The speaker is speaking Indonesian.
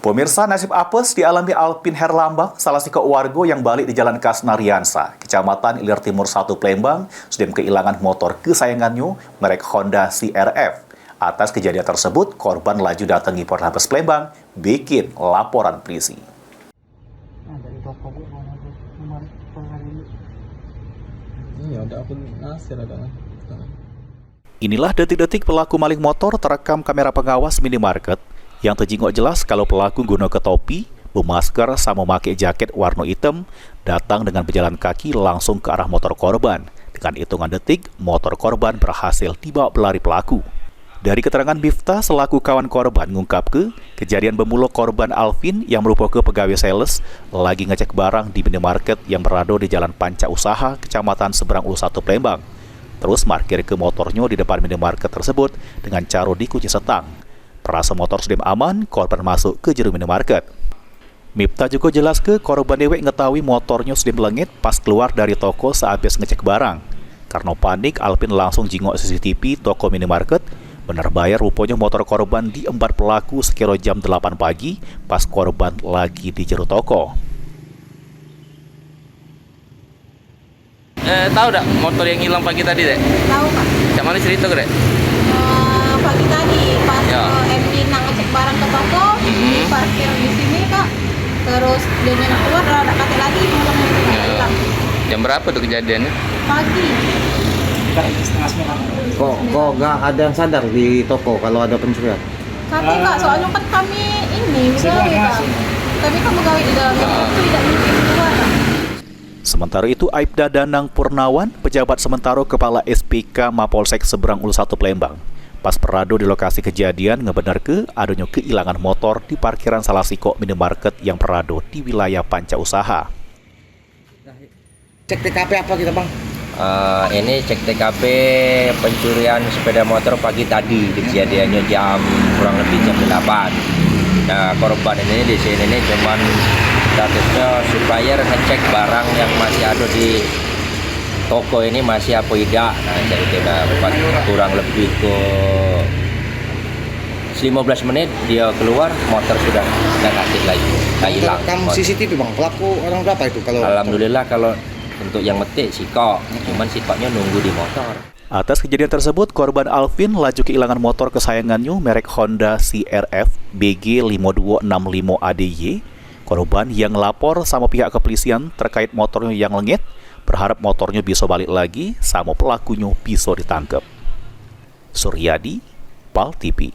Pemirsa, nasib apes dialami Alpin Herlambang, salah satu warga yang balik di Jalan Kasnariansa, Kecamatan Ilir Timur 1 Palembang, sudah kehilangan motor kesayangannya, merek Honda CRF. Atas kejadian tersebut, korban laju datangi Polres Palembang, bikin laporan polisi. Inilah detik-detik pelaku maling motor terekam kamera pengawas minimarket yang terjenguk jelas kalau pelaku guna topi, bermasker, sama memakai jaket warna hitam, datang dengan berjalan kaki langsung ke arah motor korban. Dengan hitungan detik, motor korban berhasil dibawa pelari pelaku. Dari keterangan Miftah selaku kawan korban ngungkap kejadian bermula korban Alvin yang merupakan pegawai sales lagi ngecek barang di minimarket yang berada di Jalan Panca Usaha, Kecamatan Seberang Ulu 1 Palembang. Terus parkir ke motornya di depan minimarket tersebut dengan cara dikunci setang. Perasa motor sudah aman, korban masuk ke jero minimarket. Miftah juga jelas korban dewek ngetahui motornya sudah melengit pas keluar dari toko sehabis ngecek barang. Karena panik, Alvin langsung jingok CCTV toko minimarket. Benar bayar rupanya motor korban diembat pelaku sekira jam 8 pagi pas korban lagi di jero toko. Tahu tak motor yang hilang pagi tadi, Dek? Tahu, Pak. Cak mana cerita, Dek? Pagi tadi pas Ya. MD ngecek barang ke toko, parkir di sini, Kak. Terus dia keluar, ada kata lagi motornya hilang. Jam berapa tuh kejadiannya? Pagi. Kok nggak ada yang sadar di toko kalau ada pencurian? Kata Kak, soalnya kan kami ini pegawai, Kak. Kami kan pegawai di dalam, jadi kami tidak mungkin keluar, Kak. Sementara itu, Aibda Danang Purnawan, pejabat sementara Kepala SPK Mapolsek Seberang Ulu 1 Palembang, pas berada di lokasi kejadian ngebenar adanya kehilangan motor di parkiran salah siko minimarket yang berada di wilayah Panca Usaha. Cek TKP apa kita, Bang? Ini cek TKP pencurian sepeda motor pagi tadi, kejadiannya kurang lebih jam 8. Nah, korban ini di sini ini cuman statusnya supplier ngecek barang yang masih ada di toko ini masih apa tidak. Nah, jadi kita kurang lebih ke 15 menit dia keluar, motor sudah aktif lagi, hilang. Kamu CCTV, Bang, pelaku orang berapa itu? Kalau Alhamdulillah kalau untuk yang metik sikok, cuman sikoknya nunggu di motor. Atas kejadian tersebut, korban Alvin laju kehilangan motor kesayangannya merek Honda CRF BG5265ADY. Korban yang lapor sama pihak kepolisian terkait motornya yang lengit, berharap motornya bisa balik lagi sama pelakunya bisa ditangkap. Suryadi, PAL TV.